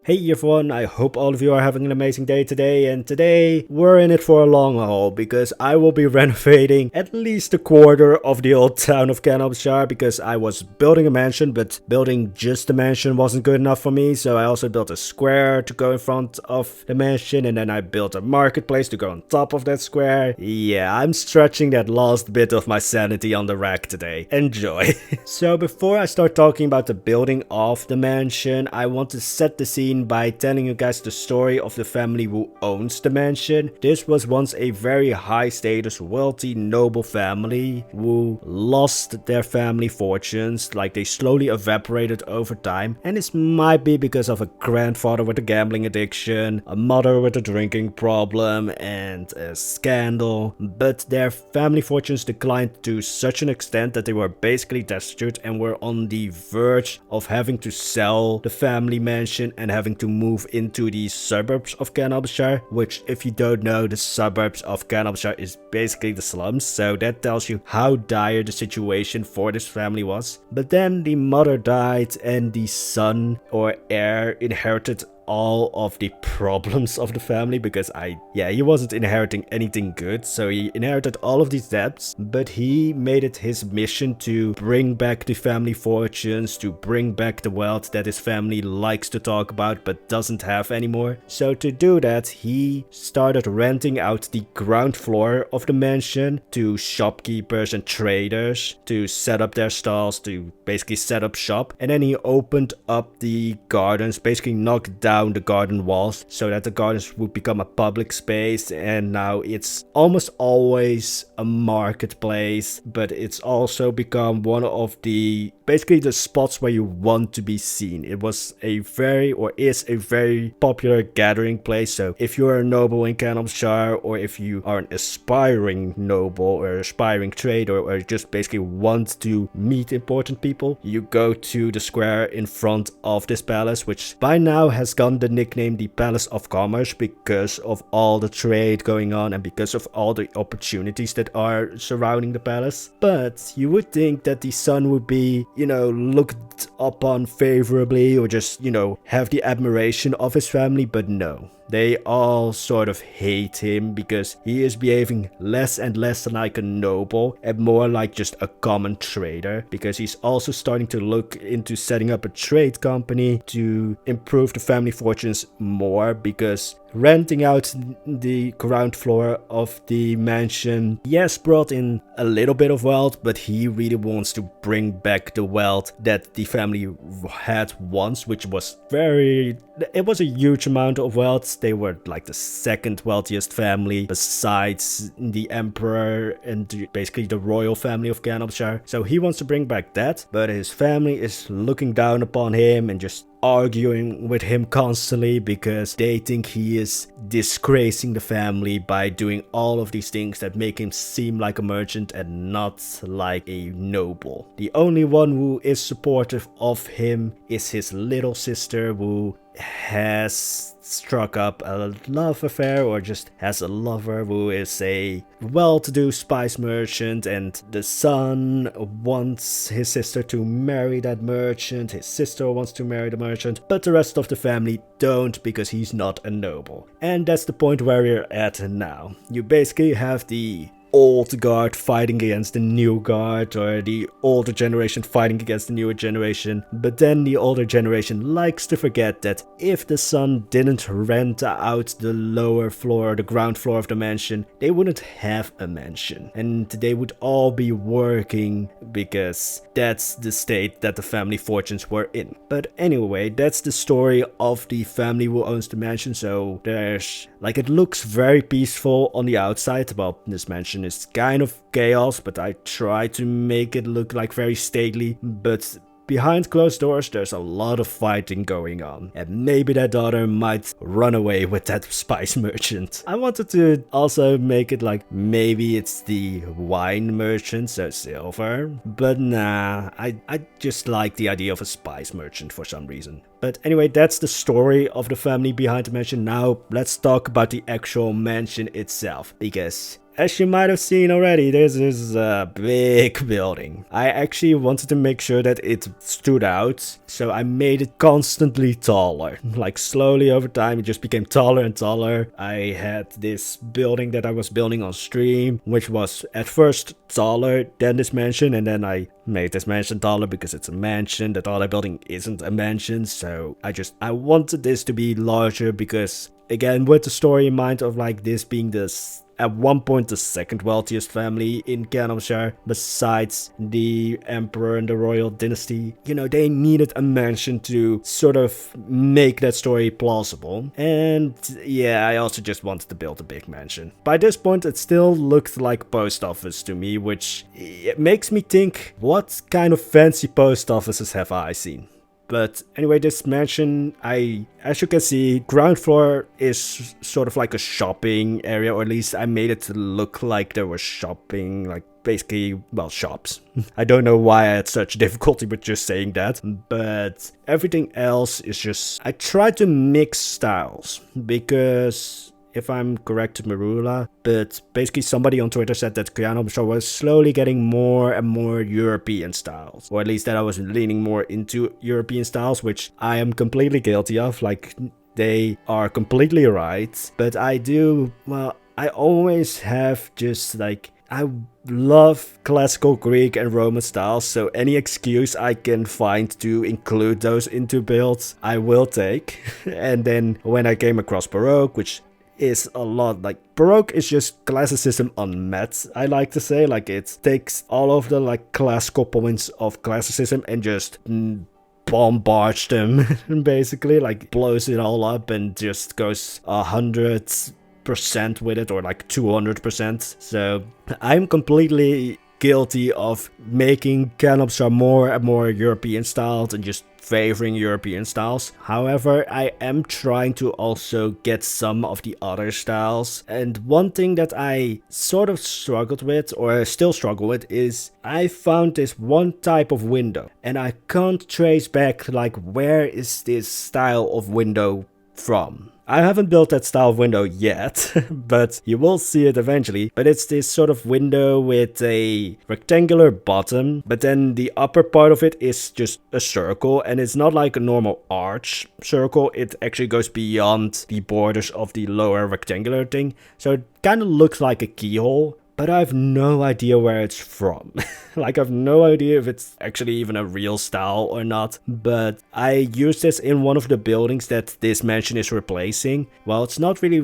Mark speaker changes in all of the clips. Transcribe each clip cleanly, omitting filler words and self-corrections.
Speaker 1: Hey everyone, I hope all of you are having an amazing day today, and today we're in it for a long haul because I will be renovating at least a quarter of the old town of Kayan al-Bashar because I was building a mansion, but building just a mansion wasn't good enough for me, so I also built a square to go in front of the mansion, and then I built a marketplace to go on top of that square. Yeah, I'm stretching that last bit of my sanity on the rack today. Enjoy. So before I start talking about the building of the mansion, I want to set the scene by telling you guys the story of the family who owns the mansion. This was once a very high status, wealthy, noble family who lost their family fortunes, like they slowly evaporated over time, and this might be because of a grandfather with a gambling addiction, a mother with a drinking problem, and a scandal, but their family fortunes declined to such an extent that they were basically destitute and were on the verge of having to sell the family mansion and having to move into the suburbs of Kayan al-Bashar, which, if you don't know, the suburbs of Kayan al-Bashar is basically the slums, so that tells you how dire the situation for this family was. But then the mother died and the son or heir inherited all of the problems of the family because he wasn't inheriting anything good, so he inherited all of these debts, but he made it his mission to bring back the family fortunes, to bring back the wealth that his family likes to talk about but doesn't have anymore. So to do that, he started renting out the ground floor of the mansion to shopkeepers and traders to set up their stalls, to basically set up shop, and then he opened up the gardens, basically knocked down the garden walls so that the gardens would become a public space, and now it's almost always a marketplace, but it's also become one of the basically the spots where you want to be seen. It was a very, or is a very popular gathering place, so if you're a noble in Kayan al-Bashar, or if you are an aspiring noble or aspiring trader, or just basically want to meet important people, you go to the square in front of this palace, which by now has gotten the nickname the Palace of Commerce because of all the trade going on and because of all the opportunities that are surrounding the palace. But you would think that the son would be, looked upon favorably, or just, have the admiration of his family, but no. They all sort of hate him because he is behaving less and less like a noble and more like just a common trader, because he's also starting to look into setting up a trade company to improve the family fortunes more, because renting out the ground floor of the mansion, yes, brought in a little bit of wealth, but he really wants to bring back the wealth that the family had once, which was it was a huge amount of wealth. They were like the second wealthiest family besides the emperor and basically the royal family of Kayan al-Bashar. So he wants to bring back that, but his family is looking down upon him and just arguing with him constantly because they think he is disgracing the family by doing all of these things that make him seem like a merchant and not like a noble. The only one who is supportive of him is his little sister, who has struck up a love affair, or just has a lover who is a well-to-do spice merchant, and the son wants his sister to marry that merchant, his sister wants to marry the merchant, but the rest of the family don't because he's not a noble. And that's the point where we're at now. You basically have the old guard fighting against the new guard, or the older generation fighting against the newer generation, but then the older generation likes to forget that if the son didn't rent out the lower floor, the ground floor of the mansion, they wouldn't have a mansion, and they would all be working because that's the state that the family fortunes were in. But anyway, that's the story of the family who owns the mansion. So there's, it looks very peaceful on the outside. Well, this mansion is kind of chaos, but I try to make it look like very stately, but behind closed doors there's a lot of fighting going on, and maybe that daughter might run away with that spice merchant. I wanted to also make it like maybe it's the wine merchant, so silver, but nah, I just like the idea of a spice merchant for some reason. But anyway, that's the story of the family behind the mansion. Now let's talk about the actual mansion itself, because as you might have seen already, this is a big building. I actually wanted to make sure that it stood out, so I made it constantly taller. Like slowly over time, it just became taller and taller. I had this building that I was building on stream, which was at first taller than this mansion, and then I made this mansion taller because it's a mansion. The taller building isn't a mansion, so I wanted this to be larger because, again, with the story in mind of like this being this at one point the second wealthiest family in Kayan al-Bashar besides the emperor and the royal dynasty, you know, they needed a mansion to sort of make that story plausible. And yeah, I also just wanted to build a big mansion. By this point it still looked like post office to me, which it makes me think, what kind of fancy post offices have I seen? But anyway, this mansion, as you can see, ground floor is sort of like a shopping area, or at least I made it to look like there was shopping, like basically, well, shops. I don't know why I had such difficulty with just saying that, but everything else is just, I tried to mix styles because, if I'm correct, Marula, but basically somebody on Twitter said that Kayan al-Bashar was slowly getting more and more European styles, or at least that I was leaning more into European styles, which I am completely guilty of. Like, they are completely right, but I always have just like, I love classical Greek and Roman styles, so any excuse I can find to include those into builds, I will take. And then when I came across Baroque, which is a lot like, Baroque is just classicism unmet, I like to say. Like, it takes all of the like classical points of classicism and just bombards them basically, like blows it all up and just goes 100% with it, or like 200%. So I'm completely guilty of making Kayan al-Bashar more and more European styles and just favoring European styles. However, I am trying to also get some of the other styles. And one thing that I sort of struggled with, or still struggle with, is I found this one type of window and I can't trace back like, where is this style of window from. I haven't built that style of window yet, but you will see it eventually. But it's this sort of window with a rectangular bottom, but then the upper part of it is just a circle, and it's not like a normal arch circle. It actually goes beyond the borders of the lower rectangular thing, so it kind of looks like a keyhole. But I have no idea where it's from. Like, I have no idea if it's actually even a real style or not. But I used this in one of the buildings that this mansion is replacing. Well, it's not really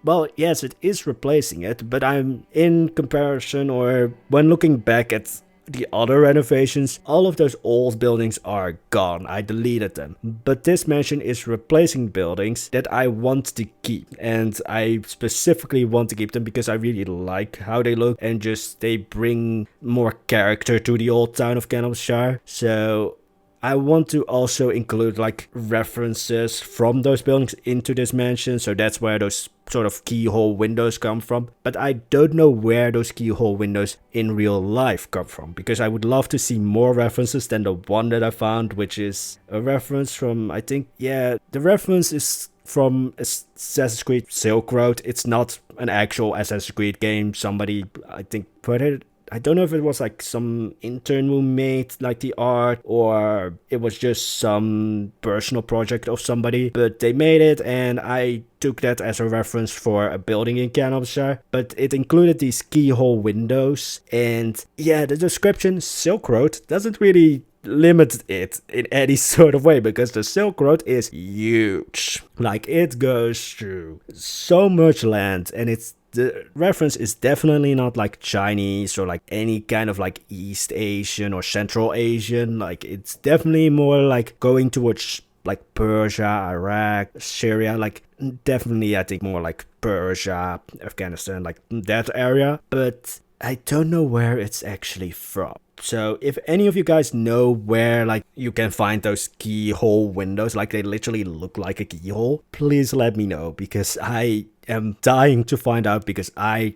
Speaker 1: well, yes, it is replacing it, but I'm in comparison, or when looking back at the other renovations, all of those old buildings are gone. I deleted them. But this mansion is replacing buildings that I want to keep. And I specifically want to keep them because I really like how they look and just they bring more character to the old town of Kayan al-Bashar. So I want to also include like references from those buildings into this mansion, so that's where those sort of keyhole windows come from. But I don't know where those keyhole windows in real life come from, because I would love to see more references than the one that I found, which is a reference from, I think, yeah, the reference is from Assassin's Creed Silk Road. It's not an actual Assassin's Creed game. Somebody, I think, put it, I don't know if it was like some intern who made like the art, or it was just some personal project of somebody, but they made it and I took that as a reference for a building in Kayan al-Bashar. But it included these keyhole windows, and yeah, the description Silk Road doesn't really limit it in any sort of way, because the Silk Road is huge. Like, it goes through so much land, and the reference is definitely not like Chinese or like any kind of like East Asian or Central Asian. Like, it's definitely more like going towards like Persia, Iraq, Syria, like definitely I think more like Persia, Afghanistan, like that area. But I don't know where it's actually from. So if any of you guys know where like you can find those keyhole windows, like they literally look like a keyhole, please let me know, because I am dying to find out, because I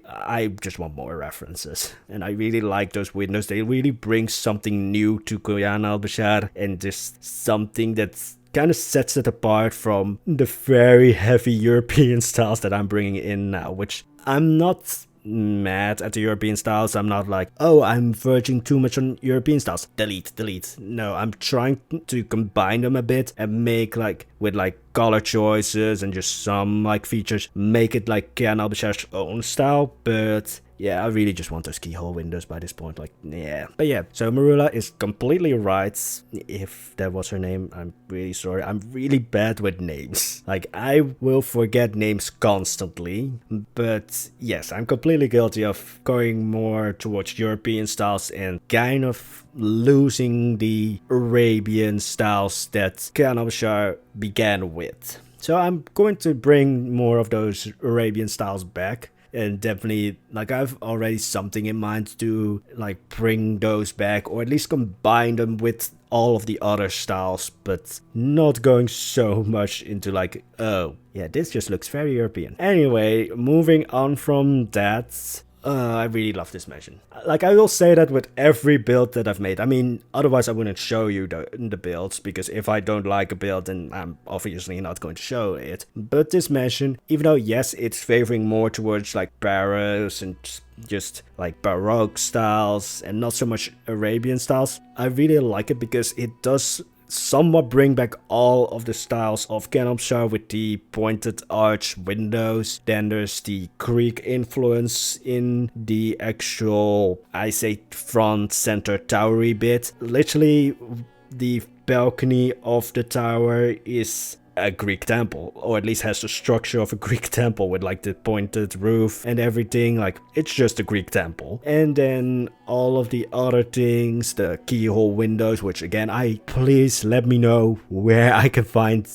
Speaker 1: just want more references. And I really like those windows. They really bring something new to Kayan al-Bashar, and just something that's kind of sets it apart from the very heavy European styles that I'm bringing in now, which I'm not mad at the European styles. I'm not like, oh, I'm verging too much on European styles. Delete. No, I'm trying to combine them a bit and make like with like color choices and just some like features, make it like Kayan al-Bashar's own style. But yeah, I really just want those keyhole windows by this point, like, yeah. But yeah, so Marula is completely right. If that was her name, I'm really sorry. I'm really bad with names. Like, I will forget names constantly. But yes, I'm completely guilty of going more towards European styles and kind of losing the Arabian styles that Kayan al-Bashar began with. So I'm going to bring more of those Arabian styles back. And definitely, like, I've already something in mind to, like, bring those back, or at least combine them with all of the other styles, but not going so much into, like, oh, yeah, this just looks very European. Anyway, moving on from that, I really love this mansion. Like, I will say that with every build that I've made. I mean, otherwise I wouldn't show you the builds, because if I don't like a build, then I'm obviously not going to show it. But this mansion, even though, yes, it's favoring more towards, like, barrows and just, like, Baroque styles and not so much Arabian styles, I really like it because it does somewhat bring back all of the styles of Kayan al-Bashar with the pointed arch windows. Then there's the Greek influence in the actual, I say, front center towery bit. Literally, the balcony of the tower is a Greek temple, or at least has the structure of a Greek temple with like the pointed roof and everything. Like, it's just a Greek temple. And then all of the other things, the keyhole windows, which again, please let me know where I can find,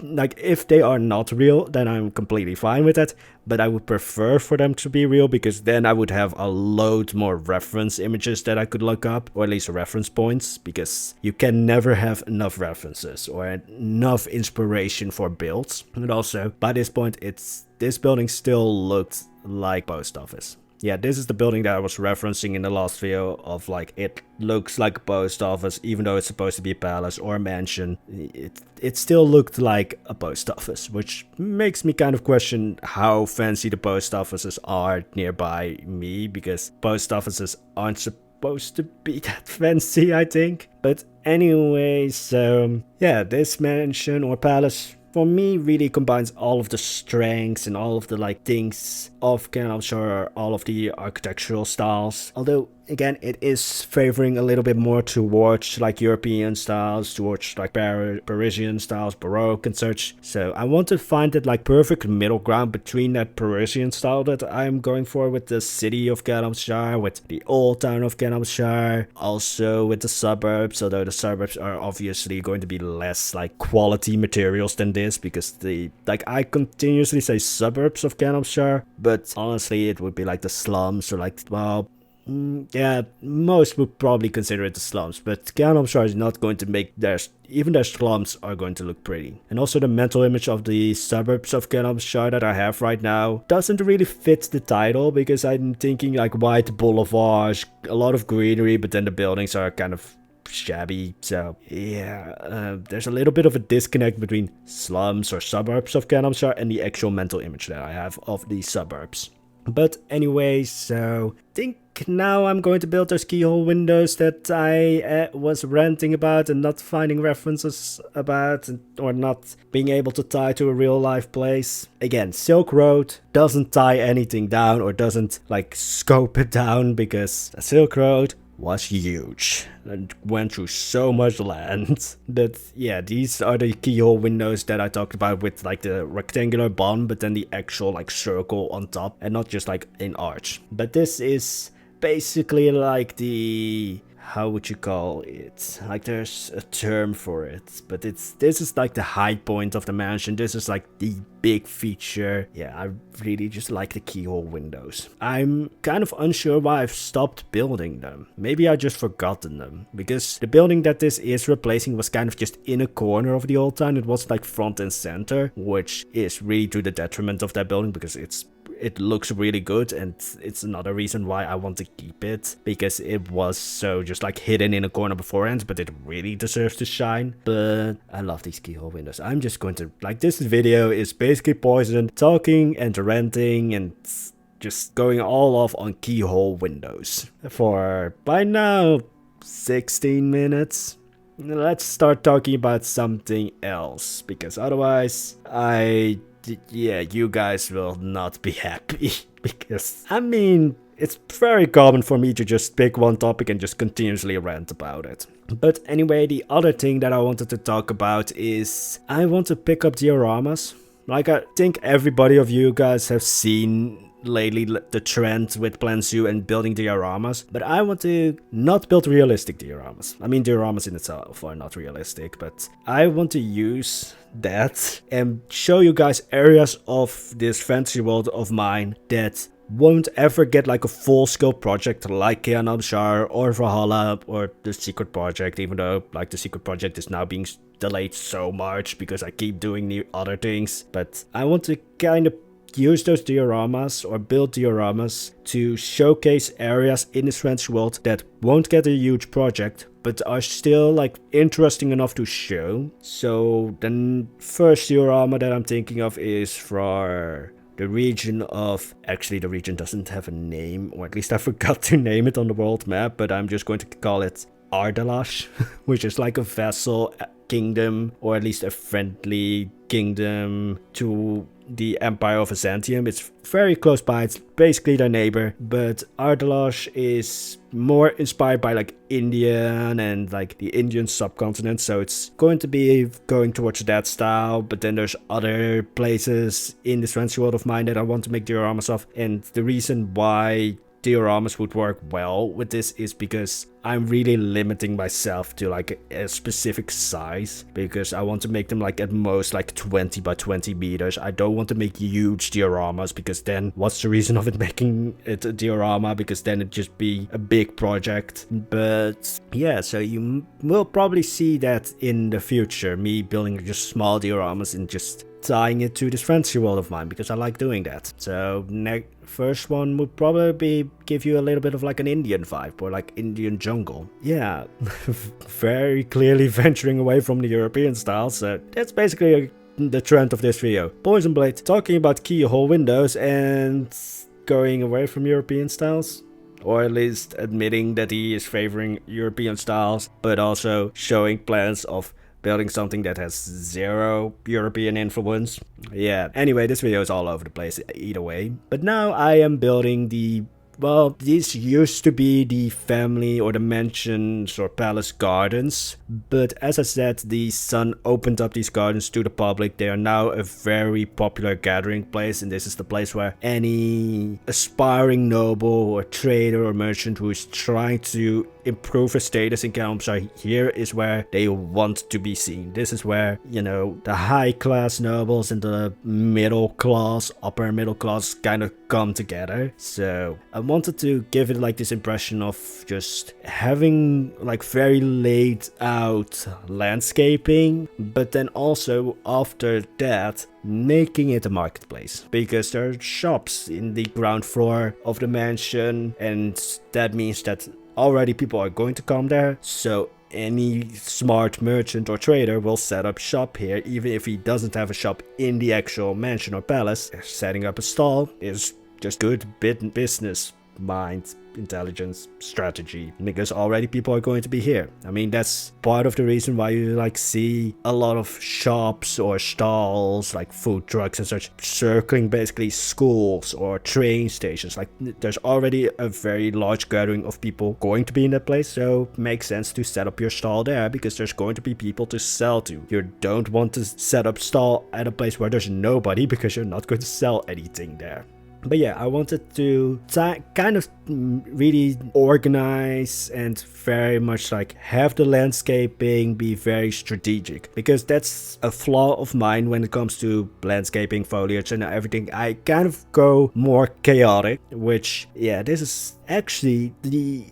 Speaker 1: like, if they are not real, then I'm completely fine with that. But I would prefer for them to be real, because then I would have a load more reference images that I could look up, or at least reference points, because you can never have enough references or enough inspiration for builds. And also, by this point, this building still looked like post office. Yeah, this is the building that I was referencing in the last video of, like, it looks like a post office, even though it's supposed to be a palace or a mansion. It still looked like a post office, which makes me kind of question how fancy the post offices are nearby me, because post offices aren't supposed to be that fancy, I think. But anyway, so yeah, this mansion or palace for me really combines all of the strengths and all of the, like, things of Kayan al-Bashar, all of the architectural styles. Although, again, it is favoring a little bit more towards, like, European styles, towards, like, Parisian styles, Baroque and such. So I want to find that, like, perfect middle ground between that Parisian style that I'm going for with the city of Kayan al-Bashar, with the old town of Kayan al-Bashar, also with the suburbs, although the suburbs are obviously going to be less, like, quality materials than this, because I continuously say suburbs of Kayan al-Bashar, but honestly it would be like the slums, or like, well, yeah, most would probably consider it the slums, but Kayan al-Bashar is not going to make even their slums are going to look pretty. And also the mental image of the suburbs of Kayan al-Bashar that I have right now doesn't really fit the title, because I'm thinking like white boulevards, a lot of greenery, but then the buildings are kind of shabby. So yeah, there's a little bit of a disconnect between slums or suburbs of Kayan al-Bashar and the actual mental image that I have of the suburbs. But anyway, so I think now I'm going to build those keyhole windows that I was ranting about and not finding references about, or not being able to tie to a real life place. Again, Silk Road doesn't tie anything down, or doesn't, like, scope it down, because Silk Road was huge and went through so much land. But yeah, these are the keyhole windows that I talked about, with like the rectangular bottom, but then the actual, like, circle on top, and not just like an arch. But this is basically like the, how would you call it? Like, there's a term for it, but this is like the high point of the mansion. This is like the big feature. Yeah, I really just like the keyhole windows. I'm kind of unsure why I've stopped building them. Maybe I just forgotten them, because the building that this is replacing was kind of just in a corner of the old town. It was like front and center, which is really to the detriment of that building, because it looks really good, and it's another reason why I want to keep it, because it was so just like hidden in a corner beforehand, but it really deserves to shine. But I love these keyhole windows. I'm just going to, like, this video is basically Poison talking and ranting and just going all off on keyhole windows for by now 16 minutes. Let's start talking about something else, because otherwise you guys will not be happy. Because I mean, it's very common for me to just pick one topic and just continuously rant about it. But anyway, the other thing that I wanted to talk about is I want to pick up dioramas. Like, I think everybody of you guys have seen lately the trend with Plan Zoo and building dioramas, but I want to not build realistic dioramas. I mean, dioramas in itself are not realistic, but I want to use that and show you guys areas of this fantasy world of mine that won't ever get like a full-scale project like Kayan al-Bashar or Valhalla or the Secret Project, even though like the Secret Project is now being delayed so much because I keep doing new other things. But I want to kind of use those dioramas or build dioramas to showcase areas in this fantasy world that won't get a huge project but are still like interesting enough to show. So the first diorama that I'm thinking of is for the region of, actually the region doesn't have a name, or at least I forgot to name it on the world map, but I'm just going to call it Ardalash, which is like a vassal kingdom, or at least a friendly kingdom to the Empire of Byzantium. It's very close by, it's basically their neighbor, but Ardalash is more inspired by like Indian and like the Indian subcontinent, so it's going to be going towards that style. But then there's other places in this fantasy world of mine that I want to make dioramas of, and the reason why dioramas would work well with this is because I'm really limiting myself to like a specific size, because I want to make them like at most like 20 by 20 meters. I don't want to make huge dioramas, because then what's the reason of it making it a diorama, because then it'd just be a big project. But yeah, so you will probably see that in the future, me building just small dioramas and just tying it to this fantasy world of mine, because I like doing that. So first one would probably give you a little bit of like an Indian vibe, or like Indian jungle. Yeah, very clearly venturing away from the European style, so that's basically the trend of this video. Poisonblade talking about keyhole windows and going away from European styles, or at least admitting that he is favoring European styles, but also showing plans of building something that has zero European influence. Yeah, anyway, this video is all over the place either way. But now I am building well, these used to be the family or the mansions or palace gardens, but as I said, the sun opened up these gardens to the public. They are now a very popular gathering place, and this is the place where any aspiring noble or trader or merchant who is trying to improve his status in Kayan al-Bashar, here is where they want to be seen. This is where, you know, the high class nobles and the middle class, upper middle class kind of come together. So I wanted to give it like this impression of just having like very laid out landscaping, but then also after that making it a marketplace, because there are shops in the ground floor of the mansion, and that means that already people are going to come there. So any smart merchant or trader will set up shop here, even if he doesn't have a shop in the actual mansion or palace. Setting up a stall is just good business mind, intelligence, strategy, because already people are going to be here. I mean, that's part of the reason why you like see a lot of shops or stalls, like food trucks and such, circling basically schools or train stations. Like, there's already a very large gathering of people going to be in that place, so it makes sense to set up your stall there, because there's going to be people to sell to. You don't want to set up stall at a place where there's nobody, because you're not going to sell anything there. But yeah, I wanted to kind of really organize and very much like have the landscaping be very strategic, because that's a flaw of mine when it comes to landscaping, foliage and everything. I kind of go more chaotic, which, yeah, this is actually the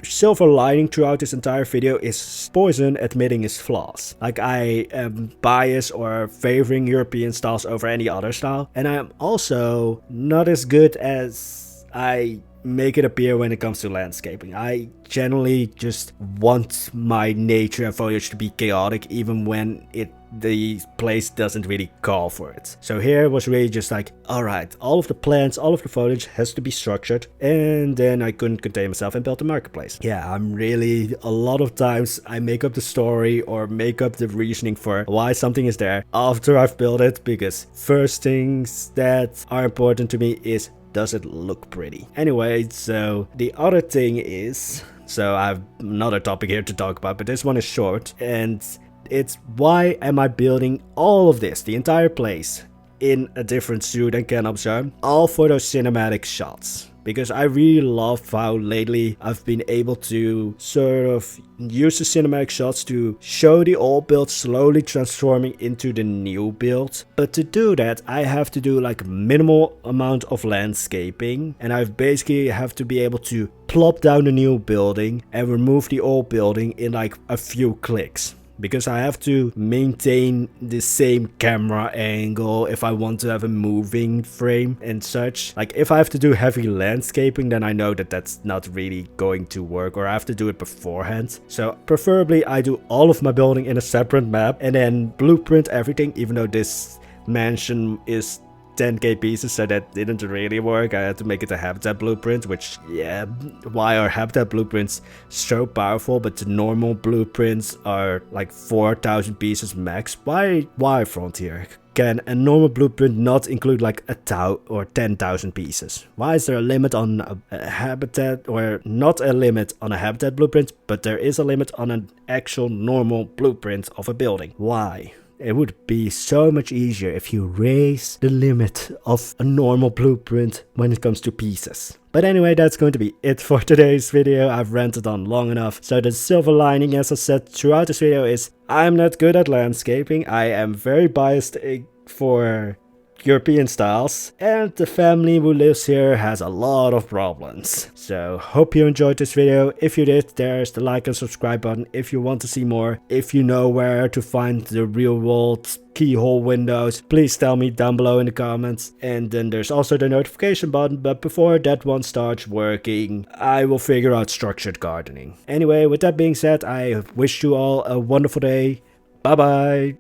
Speaker 1: silver lining throughout this entire video is Poison admitting his flaws. Like, I am biased or favoring European styles over any other style, and I am also not as good as I make it appear when it comes to landscaping. I generally just want my nature and foliage to be chaotic, even when it the place doesn't really call for it. So here was really just like, alright, all of the plants, all of the foliage has to be structured, and then I couldn't contain myself and built a marketplace. Yeah, I'm really, a lot of times I make up the story or make up the reasoning for why something is there after I've built it, because first things that are important to me is, does it look pretty? Anyway, so the other thing is, so I have another topic here to talk about, but this one is short, and it's why am I building all of this, the entire place, in a different studio than Kayan al-Bashar, all for those cinematic shots. Because I really love how lately I've been able to sort of use the cinematic shots to show the old build slowly transforming into the new build. But to do that, I have to do like minimal amount of landscaping, and I basically have to be able to plop down the new building and remove the old building in like a few clicks. Because I have to maintain the same camera angle if I want to have a moving frame and such. Like if I have to do heavy landscaping, then I know that that's not really going to work, or I have to do it beforehand. So preferably I do all of my building in a separate map and then blueprint everything, even though this mansion is 10k pieces, so that didn't really work. I had to make it a habitat blueprint, which, yeah, why are habitat blueprints so powerful, but the normal blueprints are like 4,000 pieces max? Why Frontier? Can a normal blueprint not include like 1,000 or 10,000 pieces? Why is there a limit on a habitat, or not a limit on a habitat blueprint, but there is a limit on an actual normal blueprint of a building? Why? It would be so much easier if you raise the limit of a normal blueprint when it comes to pieces. But anyway, that's going to be it for today's video. I've ranted on long enough. So the silver lining, as I said throughout this video, is I'm not good at landscaping. I am very biased for European styles, and the family who lives here has a lot of problems. So hope you enjoyed this video. If you did, there's the like and subscribe button if you want to see more. If you know where to find the real world keyhole windows, please tell me down below in the comments. And then there's also the notification button, but before that one starts working, I will figure out structured gardening. Anyway, with that being said, I wish you all a wonderful day. Bye bye.